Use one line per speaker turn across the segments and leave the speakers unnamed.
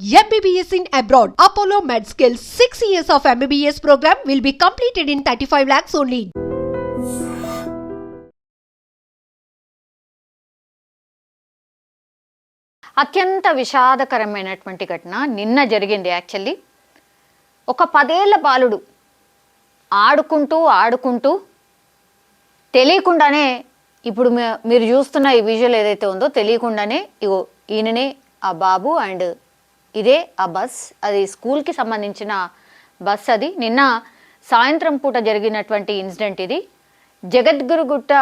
MBBS in abroad. Apollo MedSkill 6 years of MBBS program will be completed in 35 lakhs only.
అత్యంత విషాదకరమైనటువంటి ఘటన నిన్న జరిగింది. Actually ఒక 10 ఏళ్ల బాలుడు ఆడుకుంటూ తెలియకుండానే ఇప్పుడు మీరు చూస్తున్న ఈ విజువల్ ఏదైతే ఉందో తెలియకుండానే ఇగో ఈయననే ఆ బాబు అండ్ ఇదే ఆ బస్, అది స్కూల్కి సంబంధించిన బస్. అది నిన్న సాయంత్రం పూట జరిగినటువంటి ఇన్సిడెంట్. ఇది జగద్గురుగుట్ట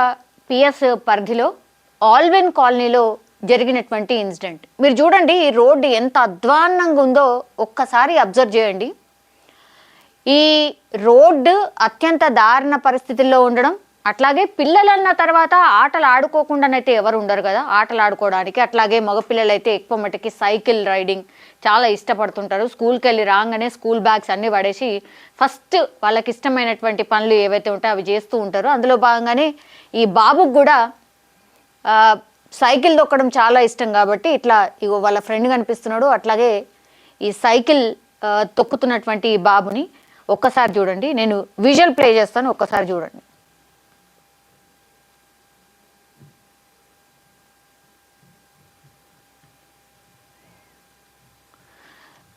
పిఎస్ పరిధిలో ఆల్వెన్ కాలనీలో జరిగినటువంటి ఇన్సిడెంట్. మీరు చూడండి ఈ రోడ్డు ఎంత అధ్వాన్నంగా ఉందో ఒక్కసారి అబ్జర్వ్ చేయండి. ఈ రోడ్డు అత్యంత దారుణ పరిస్థితుల్లో ఉండడం, అట్లాగే పిల్లలన్న తర్వాత ఆటలు ఆడుకోకుండానైతే ఎవరు ఉండరు కదా ఆటలు ఆడుకోవడానికి. అట్లాగే మగపిల్లలైతే ఎక్కువ మటుకి సైకిల్ రైడింగ్ చాలా ఇష్టపడుతుంటారు. స్కూల్కి వెళ్ళి రాగానే స్కూల్ బ్యాగ్స్ అన్నీ పడేసి ఫస్ట్ వాళ్ళకి ఇష్టమైనటువంటి పనులు ఏవైతే ఉంటాయో అవి చేస్తూ ఉంటారు. అందులో భాగంగానే ఈ బాబుకు కూడా సైకిల్ తొక్కడం చాలా ఇష్టం కాబట్టి ఇట్లా ఇగో వాళ్ళ ఫ్రెండ్ కనిపిస్తున్నాడు, అట్లాగే ఈ సైకిల్ తొక్కుతున్నటువంటి ఈ బాబుని ఒక్కసారి చూడండి. నేను విజువల్ ప్లే చేస్తాను, ఒక్కసారి చూడండి.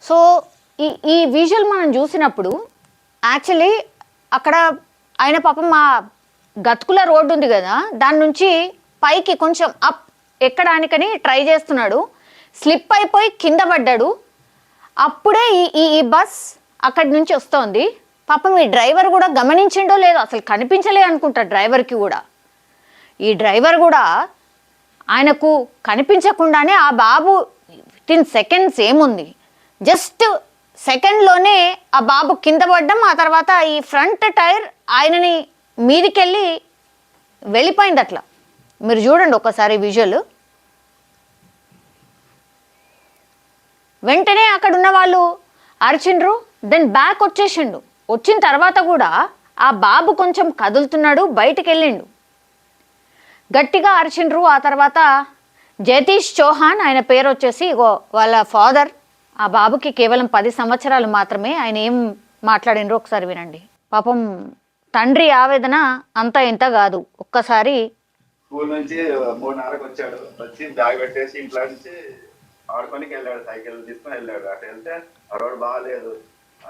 సో ఈ విజువల్ మనం చూసినప్పుడు యాక్చువల్లీ అక్కడ ఆయన పాపం మా గతుకుల రోడ్డు ఉంది కదా, దాని నుంచి పైకి కొంచెం అప్ ఎక్కడానికని ట్రై చేస్తున్నాడు. స్లిప్ అయిపోయి కింద పడ్డాడు. అప్పుడే ఈ బస్ అక్కడి నుంచి వస్తోంది. పాపం ఈ డ్రైవర్ కూడా గమనించిండో లేదో, అసలు కనిపించలే అనుకుంటా డ్రైవర్కి కూడా. ఈ డ్రైవర్ కూడా ఆయనకు కనిపించకుండానే ఆ బాబు వితిన్ సెకండ్స్ ఏముంది, జస్ట్ సెకండ్లోనే ఆ బాబు కింద పడ్డం, ఆ తర్వాత ఈ ఫ్రంట్ టైర్ ఆయనని మీదికెళ్ళి వెళ్ళిపోయింది. అట్లా మీరు చూడండి ఒకసారి విజువల్. వెంటనే అక్కడ ఉన్న వాళ్ళు అరిచిండ్రు, దెన్ బ్యాక్ వచ్చేసిండు. వచ్చిన తర్వాత కూడా ఆ బాబు కొంచెం కదులుతున్నాడు, బయటికి వెళ్ళిండు. గట్టిగా అరిచిండ్రు. ఆ తర్వాత జతీష్ చౌహాన్ ఆయన పేరు వచ్చేసి వాళ్ళ ఫాదర్. ఆ బాబుకి కేవలం 10 సంవత్సరాలు మాత్రమే. ఆయన ఏం మాట్లాడినరో ఒకసారి వినండి. పాపం తండ్రి ఆవేదన అంతా ఇంత కాదు. ఒక్కసారి
స్కూల్ నుంచి 3:30కి వచ్చాడు. వచ్చి బ్యాగ్ పెట్టేసి ఇంట్లో నుంచి ఆడుకోనికి వెళ్ళాడు, సైకిల్ తీసుకొని వెళ్ళాడు. అక్కడ వెళ్తే ఆ రోడ్ బాగాలేదు.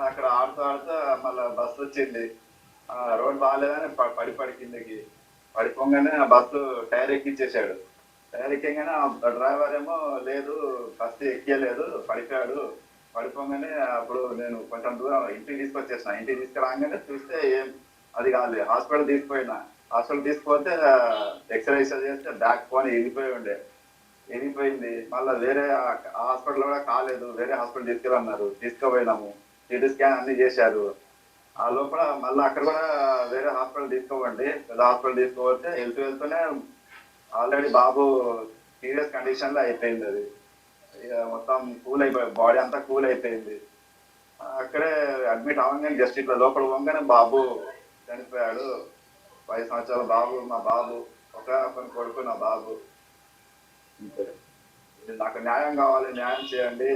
అక్కడ ఆడుతూ మళ్ళీ బస్సు వచ్చింది. రోడ్ బాగాలేదని పడి కిందకి పడిపోగానే ఆ బస్సు టైర్ ఎక్కించేసాడు. టైర్ ఎక్కగానే ఆ డ్రైవర్ ఏమో లేదు బస్సు ఎక్కలేదు, పడిపోగానే అప్పుడు నేను కొంచెం దూరం ఇంటికి తీసుకొచ్చేసిన. ఇంటికి తీసుకురాగానే చూస్తే ఏం అది కాదు. హాస్పిటల్ తీసుకుపోతే ఎక్స్రే చేస్తే బ్యాక్ పోని ఇరిగిపోయింది. మళ్ళీ వేరే హాస్పిటల్ కూడా కాలేదు, వేరే హాస్పిటల్ తీసుకెళ్ళన్నారు. తీసుకుపోయినాము, సిటీ స్కాన్ అన్ని చేశారు. ఆ లోపల మళ్ళీ అక్కడ కూడా వేరే హాస్పిటల్ తీసుకోవండి, పెద్ద హాస్పిటల్ తీసుకోపోతే వెళ్తూనే ఆల్రెడీ బాబు సీరియస్ కండిషన్ లో అయిపోయింది. అది మొత్తం కూల్ అయిపోయింది, బాడీ అంతా కూల్ అయిపోయింది. అక్కడే అడ్మిట్ అవ్వగానే జస్ట్ ఇట్లా లోపల పోగానే బాబు చనిపోయాడు. 5 సంవత్సరాల బాబు, మా బాబు, ఒక కొడుకు నా బాబు. నాకు న్యాయం కావాలి, న్యాయం చేయండి.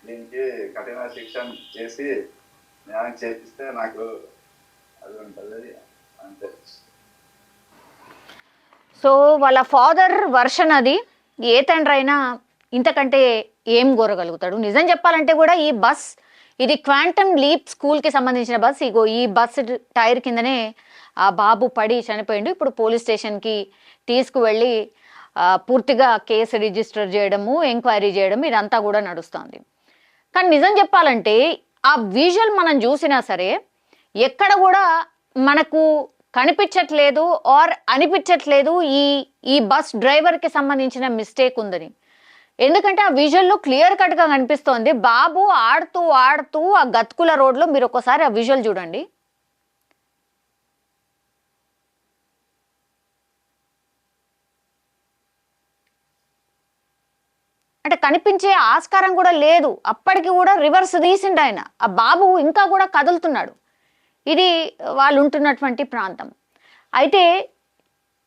దీనికి కఠిన శిక్ష చేసి న్యాయం చేపిస్తే నాకు అది ఉంటుంది అంతే.
సో వాళ్ళ ఫాదర్ వర్షన్ అది. ఏ తండ్రి అయినా ఇంతకంటే ఏం కోరగలుగుతాడు? నిజం చెప్పాలంటే కూడా ఈ బస్ ఇది క్వాంటమ్ లీప్ స్కూల్కి సంబంధించిన బస్. ఇగో ఈ బస్ టైర్ కిందనే ఆ బాబు పడి చనిపోయిండు. ఇప్పుడు పోలీస్ స్టేషన్కి తీసుకువెళ్ళి పూర్తిగా కేసు రిజిస్టర్ చేయడము, ఎంక్వైరీ చేయడం ఇదంతా కూడా నడుస్తుంది. కానీ నిజం చెప్పాలంటే ఆ విజువల్ మనం చూసినా సరే ఎక్కడ కూడా మనకు కనిపించట్లేదు ఆర్ అనిపించట్లేదు ఈ బస్ డ్రైవర్కి సంబంధించిన మిస్టేక్ ఉందని. ఎందుకంటే ఆ విజువల్లో క్లియర్ కట్గా కనిపిస్తోంది బాబు ఆడుతూ ఆ గతుకుల రోడ్లో. మీరు ఒకసారి ఆ విజువల్ చూడండి. అంటే కనిపించే ఆస్కారం కూడా లేదు. అప్పటికి కూడా రివర్స్ తీసిండు ఆయన. ఆ బాబు ఇంకా కూడా కదులుతున్నాడు. ఇది వాళ్ళు ఉంటున్నటువంటి ప్రాంతం. అయితే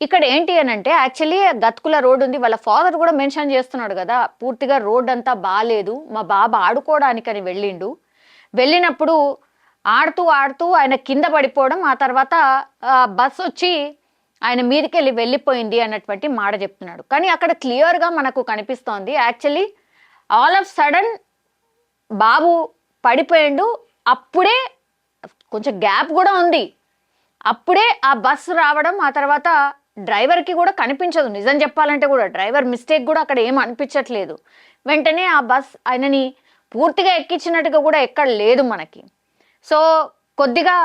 ఇక్కడ ఏంటి అని అంటే యాక్చువల్లీ గతుకుల రోడ్ ఉంది, వాళ్ళ ఫాదర్ కూడా మెన్షన్ చేస్తున్నాడు కదా, పూర్తిగా రోడ్ అంతా బాగాలేదు, మా బాబు ఆడుకోవడానికని వెళ్ళినప్పుడు ఆడుతూ ఆడుతూ ఆయన కింద పడిపోవడం, ఆ తర్వాత బస్ వచ్చి ఆయన మీదకి వెళ్ళిపోయింది అన్నటువంటి మాట చెప్తున్నాడు. కానీ అక్కడ క్లియర్గా మనకు కనిపిస్తోంది యాక్చువల్లీ ఆల్ ఆఫ్ సడన్ బాబు పడిపోయిండు, అప్పుడే కొంచెం గ్యాప్ కూడా ఉంది, అప్పుడే ఆ బస్సు రావడం, ఆ తర్వాత డ్రైవర్కి కూడా కనిపించదు, నిజం చెప్పాలంటే కూడా డ్రైవర్ మిస్టేక్ కూడా అక్కడ ఏం అనిపించట్లేదు. వెంటనే ఆ బస్ ఆయనని పూర్తిగా ఎక్కించినట్టుగా కూడా ఎక్కడ లేదు మనకి. సో కొద్దిగా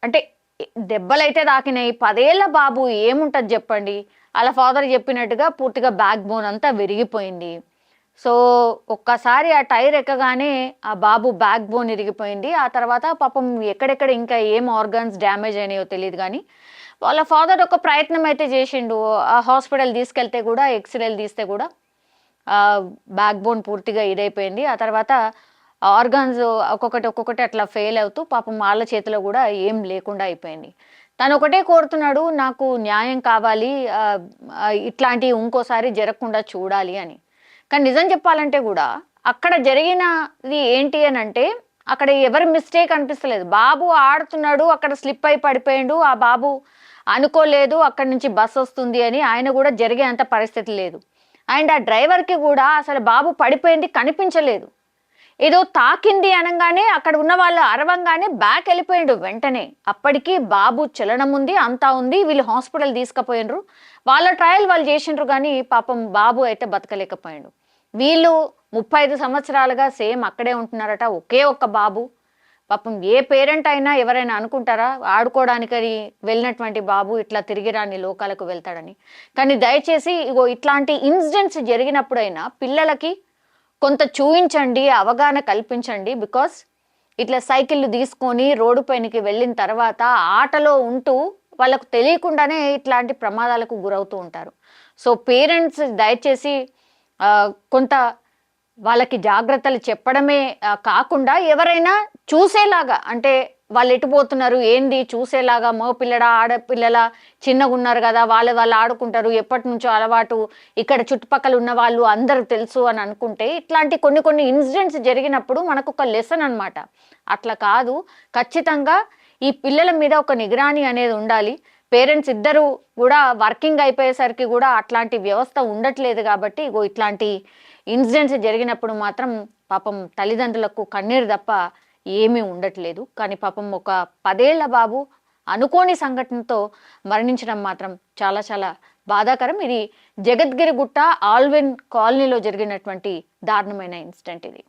అంటే దెబ్బలైతే తాకినాయి. 10 ఏళ్ల బాబు ఏముంటుంది చెప్పండి, అలా ఫాదర్ చెప్పినట్టుగా పూర్తిగా బ్యాక్ బోన్ అంతా విరిగిపోయింది. సో ఒక్కసారి ఆ టైర్ ఎక్కగానే ఆ బాబు బ్యాక్ బోన్ ఇరిగిపోయింది. ఆ తర్వాత పాపం ఎక్కడెక్కడ ఇంకా ఏం ఆర్గన్స్ డ్యామేజ్ అయినాయో తెలియదు, కానీ వాళ్ళ ఫాదర్ ఒక ప్రయత్నం అయితే చేసిండు. ఆ హాస్పిటల్ తీసుకెళ్తే కూడా ఎక్స్రేలు తీస్తే కూడా బ్యాక్ బోన్ పూర్తిగా ఇదైపోయింది. ఆ తర్వాత ఆర్గాన్స్ ఒక్కొక్కటి అట్లా ఫెయిల్ అవుతూ పాపం వాళ్ళ చేతిలో కూడా ఏం లేకుండా అయిపోయింది. తను ఒకటే కోరుతున్నాడు, నాకు న్యాయం కావాలి, ఇట్లాంటివి ఇంకోసారి జరగకుండా చూడాలి అని. కానీ నిజం చెప్పాలంటే కూడా అక్కడ జరిగినది ఏంటి అని అంటే అక్కడ ఎవరి మిస్టేక్ అనిపిస్తలేదు. బాబు ఆడుతున్నాడు, అక్కడ స్లిప్ అయి పడిపోయాడు, ఆ బాబు అనుకోలేదు అక్కడి నుంచి బస్ వస్తుంది అని, ఆయన కూడా జరిగే అంత పరిస్థితి లేదు. అండ్ ఆ డ్రైవర్కి కూడా అసలు బాబు పడిపోయింది కనిపించలేదు, ఏదో తాకింది అనగానే అక్కడ ఉన్న వాళ్ళు అరవంగానే బ్యాక్ వెళ్ళిపోయిండు వెంటనే. అప్పటికి బాబు చలనం ఉంది, అంతా ఉంది, వీళ్ళు హాస్పిటల్ తీసుకుపోయినరు, వాళ్ళ ట్రయల్ వాళ్ళు చేసిండ్రు, కానీ పాపం బాబు అయితే బతకలేకపోయాడు. వీళ్ళు 35 సంవత్సరాలుగా సేమ్ అక్కడే ఉంటున్నారట, ఒకే ఒక్క బాబు. పాపం ఏ పేరెంట్ అయినా ఎవరైనా అనుకుంటారా ఆడుకోవడానికని వెళ్ళినటువంటి బాబు ఇట్లా తిరిగి రాని లోకాలకు వెళ్తాడని. కానీ దయచేసి ఇగో ఇట్లాంటి ఇన్సిడెంట్స్ జరిగినప్పుడైనా పిల్లలకి కొంత చూయించండి, అవగాహన కల్పించండి. బికాస్ ఇట్లా సైకిళ్ళు తీసుకొని రోడ్డు పైనకి వెళ్ళిన తర్వాత ఆటలో ఉంటూ వాళ్ళకు తెలియకుండానే ఇట్లాంటి ప్రమాదాలకు గురవుతూ ఉంటారు. సో పేరెంట్స్ దయచేసి కొంత వాళ్ళకి జాగ్రత్తలు చెప్పడమే కాకుండా ఎవరైనా చూసేలాగా, అంటే వాళ్ళు ఎటుపోతున్నారు ఏంది చూసేలాగా, మగ పిల్లడా ఆడపిల్లల చిన్నగా ఉన్నారు కదా, వాళ్ళు ఆడుకుంటారు, ఎప్పటి నుంచో అలవాటు, ఇక్కడ చుట్టుపక్కల ఉన్న వాళ్ళు అందరూ తెలుసు అని అనుకుంటే ఇట్లాంటి కొన్ని ఇన్సిడెంట్స్ జరిగినప్పుడు మనకు ఒక లెసన్ అనమాట. అట్లా కాదు, ఖచ్చితంగా ఈ పిల్లల మీద ఒక నిగరాని అనేది ఉండాలి. పేరెంట్స్ ఇద్దరు కూడా వర్కింగ్ అయిపోయేసరికి కూడా అట్లాంటి వ్యవస్థ ఉండట్లేదు. కాబట్టి ఇట్లాంటి ఇన్సిడెంట్స్ జరిగినప్పుడు మాత్రం పాపం తల్లిదండ్రులకు కన్నీరు తప్ప ఏమీ ఉండట్లేదు. కానీ పాపం ఒక 10 ఏళ్ల బాబు అనుకోని సంఘటనతో మరణించడం మాత్రం చాలా చాలా బాధాకరం. ఇది జగద్గిరిగుట్ట ఆల్విన్ కాలనీలో జరిగినటువంటి దారుణమైన ఇన్సిడెంట్ ఇది.